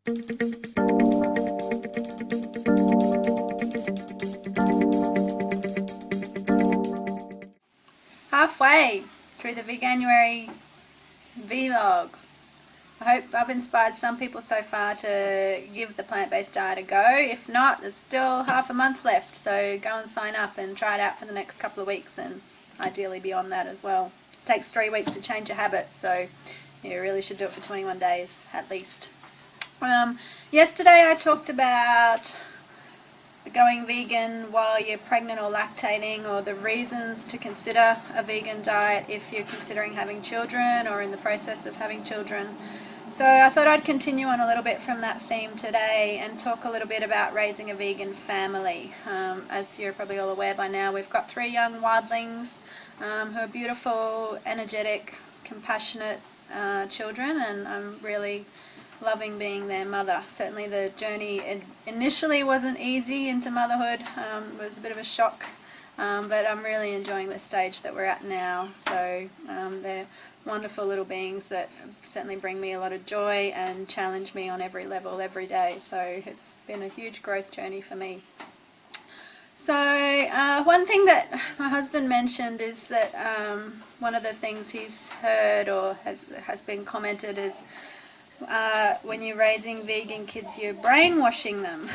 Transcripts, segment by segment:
Halfway through the Veganuary vlog. I hope I've inspired some people so far to give the plant-based diet a go. If not, there's still half a month left, so go and sign up and try it out for the next couple of weeks, and ideally beyond that as well. It takes 3 weeks to change your habits, so you really should do it for 21 days at least. Yesterday I talked about going vegan while you're pregnant or lactating, or the reasons to consider a vegan diet if you're considering having children or in the process of having children. So I thought I'd continue on a little bit from that theme today and talk a little bit about raising a vegan family. As you're probably all aware by now, we've got 3 young wildlings who are beautiful, energetic, compassionate children, and I'm really loving being their mother. Certainly the journey initially wasn't easy into motherhood. It was a bit of a shock, but I'm really enjoying the stage that we're at now. So they're wonderful little beings that certainly bring me a lot of joy and challenge me on every level every day. So it's been a huge growth journey for me. So one thing that my husband mentioned is that one of the things he's heard or has been commented is when you're raising vegan kids, you're brainwashing them.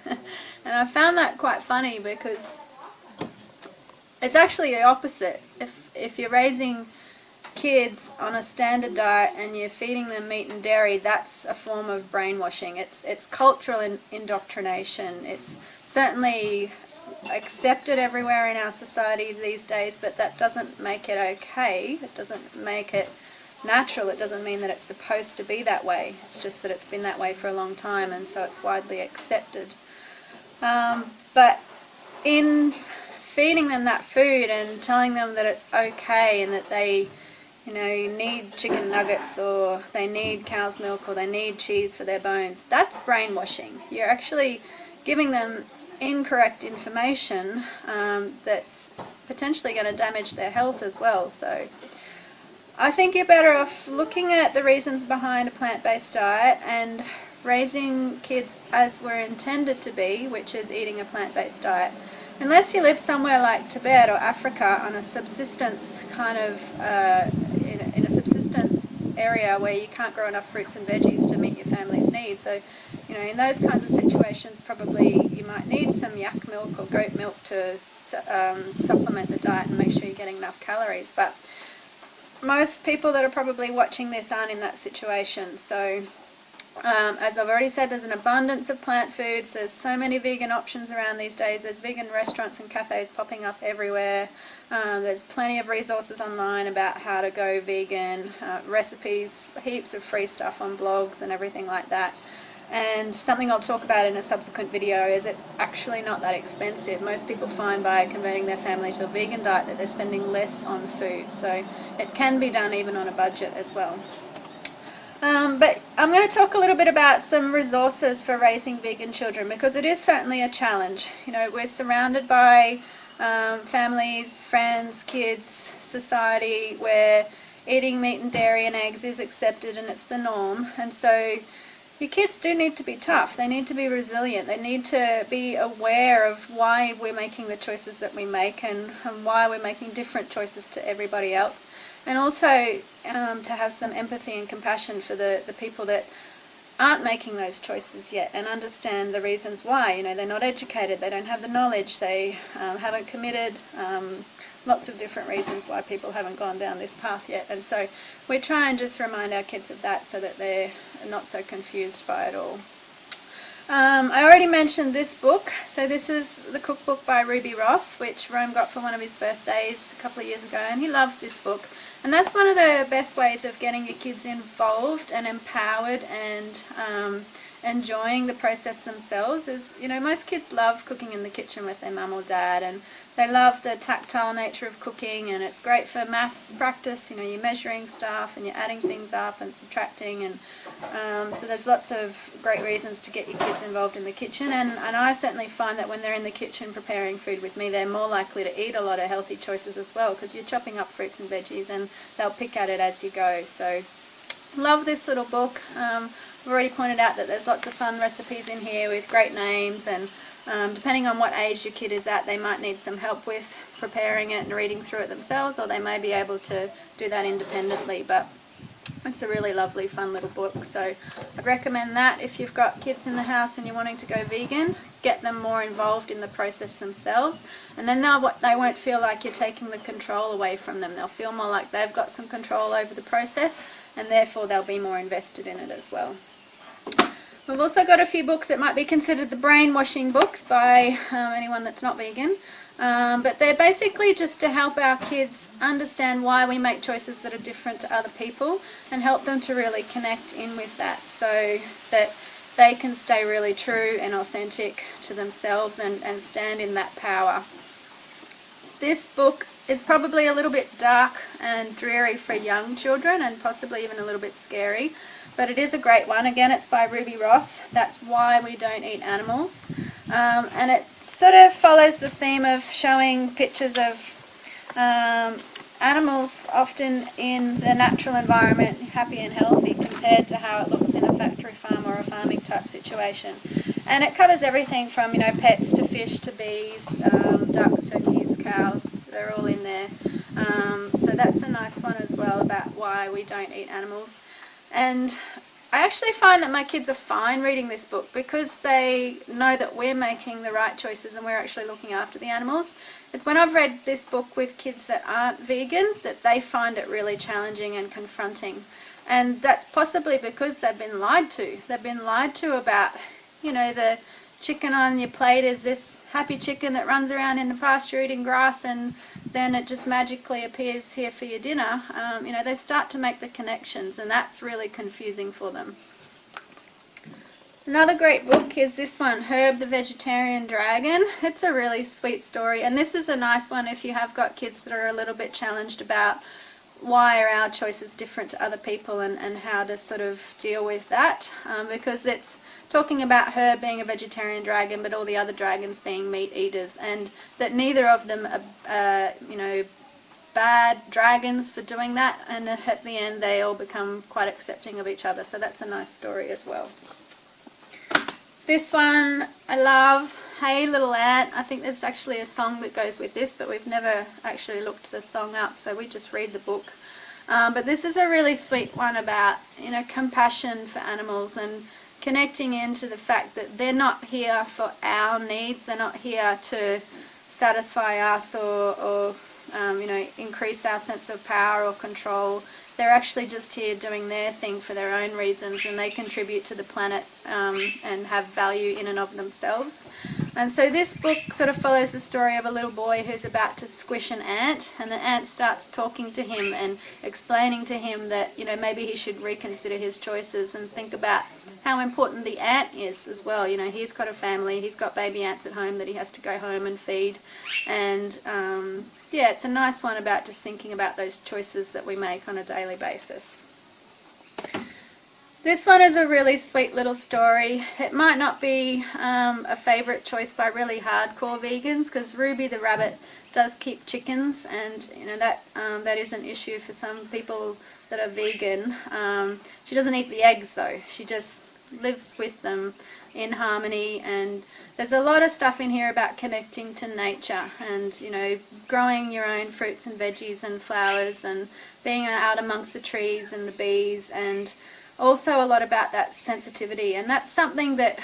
And I found that quite funny because it's actually the opposite. If you're raising kids on a standard diet and you're feeding them meat and dairy, that's a form of brainwashing. It's cultural indoctrination. It's certainly accepted everywhere in our society these days, but that doesn't make it okay. It doesn't make it natural. It doesn't mean that it's supposed to be that way. It's just that it's been that way for a long time, and so it's widely accepted. But in feeding them that food and telling them that it's okay and that they need chicken nuggets or they need cow's milk or they need cheese for their bones, that's brainwashing. You're actually giving them incorrect information that's potentially going to damage their health as well. So I think you're better off looking at the reasons behind a plant-based diet and raising kids as we're intended to be, which is eating a plant-based diet. Unless you live somewhere like Tibet or Africa on a subsistence kind of, in a subsistence area where you can't grow enough fruits and veggies to meet your family's needs. So, in those kinds of situations, probably you might need some yak milk or goat milk to supplement the diet and make sure you're getting enough calories. But most people that are probably watching this aren't in that situation. So as I've already said, there's an abundance of plant foods. There's so many vegan options around these days. There's vegan restaurants and cafes popping up everywhere. There's plenty of resources online about how to go vegan, recipes, heaps of free stuff on blogs and everything like that. And something I'll talk about in a subsequent video is it's actually not that expensive. Most people find by converting their family to a vegan diet that they're spending less on food. So it can be done even on a budget as well. But I'm going to talk a little bit about some resources for raising vegan children, because it is certainly a challenge. We're surrounded by families, friends, kids, society where eating meat and dairy and eggs is accepted and it's the norm. And so your kids do need to be tough. They need to be resilient. They need to be aware of why we're making the choices that we make and why we're making different choices to everybody else. And also to have some empathy and compassion for the people that aren't making those choices yet, and understand the reasons why. They're not educated, they don't have the knowledge, they haven't committed, lots of different reasons why people haven't gone down this path yet. And so we try and just remind our kids of that so that they're not so confused by it all. I already mentioned this book. So this is the cookbook by Ruby Roth, which Rome got for one of his birthdays a couple of years ago, and he loves this book. And that's one of the best ways of getting your kids involved and empowered and enjoying the process themselves. Is, most kids love cooking in the kitchen with their mum or dad, and they love the tactile nature of cooking, and it's great for maths practice. You're measuring stuff and you're adding things up and subtracting, and so there's lots of great reasons to get your kids involved in the kitchen. And I certainly find that when they're in the kitchen preparing food with me, they're more likely to eat a lot of healthy choices as well, because you're chopping up fruits and veggies and they'll pick at it as you go. So love this little book. I've already pointed out that there's lots of fun recipes in here with great names, and depending on what age your kid is at, they might need some help with preparing it and reading through it themselves, or they may be able to do that independently. But it's a really lovely, fun little book, so I'd recommend that if you've got kids in the house and you're wanting to go vegan. Get them more involved in the process themselves, and then they won't feel like you're taking the control away from them. They'll feel more like they've got some control over the process, and therefore they'll be more invested in it as well. We've also got a few books that might be considered the brainwashing books by anyone that's not vegan. But they're basically just to help our kids understand why we make choices that are different to other people, and help them to really connect in with that, so that they can stay really true and authentic to themselves and stand in that power. This book is probably a little bit dark and dreary for young children, and possibly even a little bit scary, but it is a great one. Again, it's by Ruby Roth. That's Why We Don't Eat Animals, and it sort of follows the theme of showing pictures of animals often in the natural environment, happy and healthy, compared to how it looks in a factory farm or a farming type situation. And it covers everything from, you know, pets to fish to bees, ducks, turkeys, cows, they're all in there. So that's a nice one as well, about why we don't eat animals. And I actually find that my kids are fine reading this book, because they know that we're making the right choices and we're actually looking after the animals. It's when I've read this book with kids that aren't vegan that they find it really challenging and confronting. And that's possibly because they've been lied to. They've been lied to about, you know, the chicken on your plate is this happy chicken that runs around in the pasture eating grass, and then it just magically appears here for your dinner. You know, they start to make the connections, and that's really confusing for them. Another great book is this one, Herb the Vegetarian Dragon. It's a really sweet story, and this is a nice one if you have got kids that are a little bit challenged about why are our choices different to other people, and how to sort of deal with that, because it's talking about her being a vegetarian dragon, but all the other dragons being meat eaters, and that neither of them are, you know, bad dragons for doing that, and at the end they all become quite accepting of each other. So that's a nice story as well. This one I love, Hey Little Ant. I think there's actually a song that goes with this, but we've never actually looked the song up, so we just read the book. But this is a really sweet one about, you know, compassion for animals, and connecting into the fact that they're not here for our needs. They're not here to satisfy us or you know, increase our sense of power or control. They're actually just here doing their thing for their own reasons, and they contribute to the planet and have value in and of themselves. And so this book sort of follows the story of a little boy who's about to squish an ant, and the ant starts talking to him and explaining to him that, you know, maybe he should reconsider his choices and think about how important the ant is as well. You know, he's got a family, he's got baby ants at home that he has to go home and feed, and yeah, it's a nice one about just thinking about those choices that we make on a daily basis. This one is a really sweet little story. It might not be a favourite choice by really hardcore vegans, because Ruby the rabbit does keep chickens, and you know that is an issue for some people that are vegan. She doesn't eat the eggs though. She just lives with them in harmony, and there's a lot of stuff in here about connecting to nature, and you know, growing your own fruits and veggies and flowers, and being out amongst the trees and the bees, and also a lot about that sensitivity. And that's something that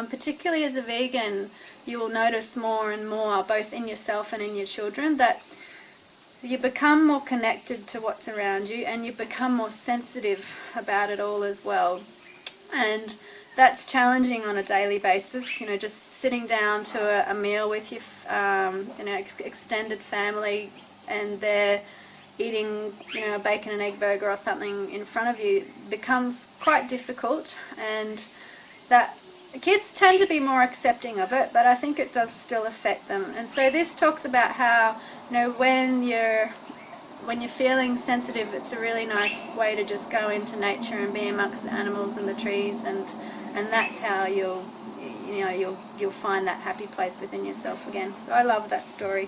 particularly as a vegan you will notice more and more, both in yourself and in your children, that you become more connected to what's around you, and you become more sensitive about it all as well. And that's challenging on a daily basis. You know, just sitting down to a meal with your you know, extended family, and they're eating, you know, a bacon and egg burger or something in front of you becomes quite difficult, and that kids tend to be more accepting of it, but I think it does still affect them. And so this talks about how, you know, when you're feeling sensitive, it's a really nice way to just go into nature and be amongst the animals and the trees, and that's how you'll find that happy place within yourself again. So I love that story.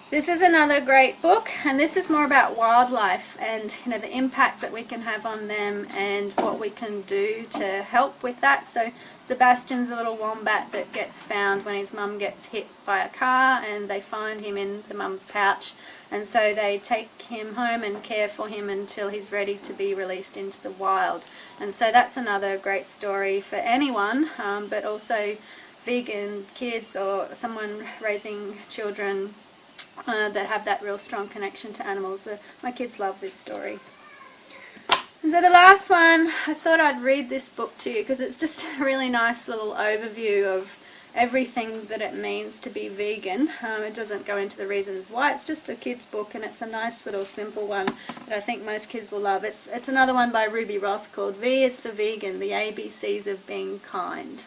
This is another great book, and this is more about wildlife and the impact that we can have on them and what we can do to help with that. So Sebastian's a little wombat that gets found when his mum gets hit by a car, and they find him in the mum's pouch, and so they take him home and care for him until he's ready to be released into the wild. And so that's another great story for anyone, but also vegan kids or someone raising children that have that real strong connection to animals. My kids love this story. And so the last one, I thought I'd read this book to you because it's just a really nice little overview of everything that it means to be vegan. It doesn't go into the reasons why. It's just a kid's book, and it's a nice little simple one that I think most kids will love. It's another one by Ruby Roth called V is for Vegan, the ABCs of Being Kind.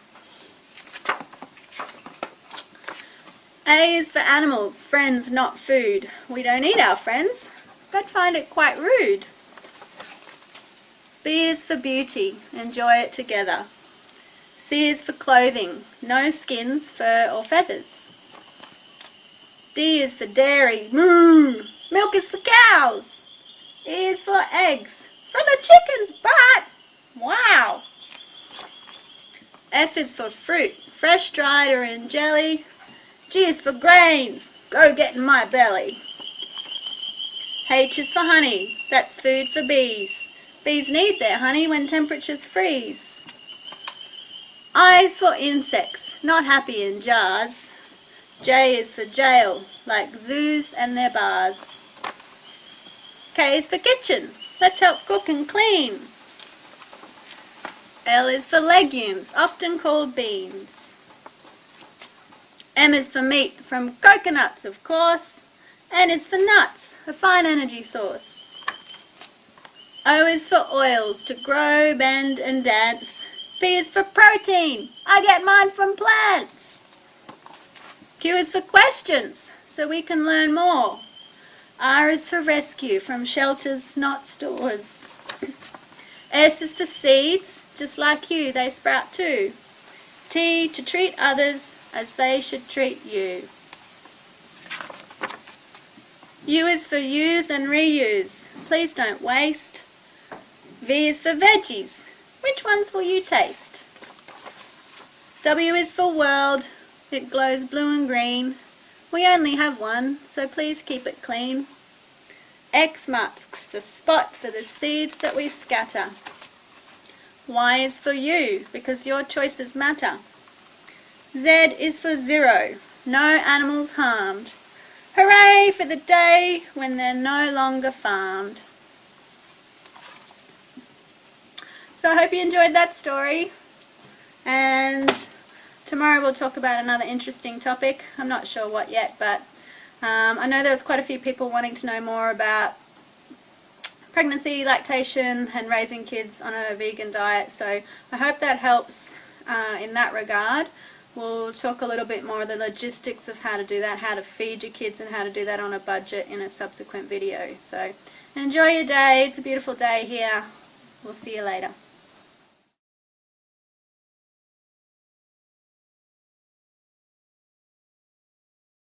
A is for animals, friends, not food. We don't eat our friends, but find it quite rude. B is for beauty, enjoy it together. C is for clothing, no skins, fur or feathers. D is for dairy, moo. Milk is for cows. E is for eggs, from a chicken's butt. Wow. F is for fruit, fresh, dried or in jelly. G is for grains, go get in my belly. H is for honey, that's food for bees. Bees need their honey when temperatures freeze. I is for insects, not happy in jars. J is for jail, like zoos and their bars. K is for kitchen, let's help cook and clean. L is for legumes, often called beans. M is for meat, from coconuts of course. N is for nuts, a fine energy source. O is for oils, to grow, bend and dance. P is for protein, I get mine from plants. Q is for questions, so we can learn more. R is for rescue, from shelters, not stores. S is for seeds, just like you, they sprout too. T, to treat others as they should treat you. U is for use and reuse, please don't waste. V is for veggies, which ones will you taste? W is for world, it glows blue and green. We only have one, so please keep it clean. X marks the spot for the seeds that we scatter. Y is for you, because your choices matter. Z is for zero, no animals harmed. Hooray for the day when they're no longer farmed. So I hope you enjoyed that story, and tomorrow we'll talk about another interesting topic. I'm not sure what yet, but I know there's quite a few people wanting to know more about pregnancy, lactation and raising kids on a vegan diet, so I hope that helps in that regard. We'll talk a little bit more of the logistics of how to do that, how to feed your kids and how to do that on a budget in a subsequent video. So enjoy your day. It's a beautiful day here. We'll see you later.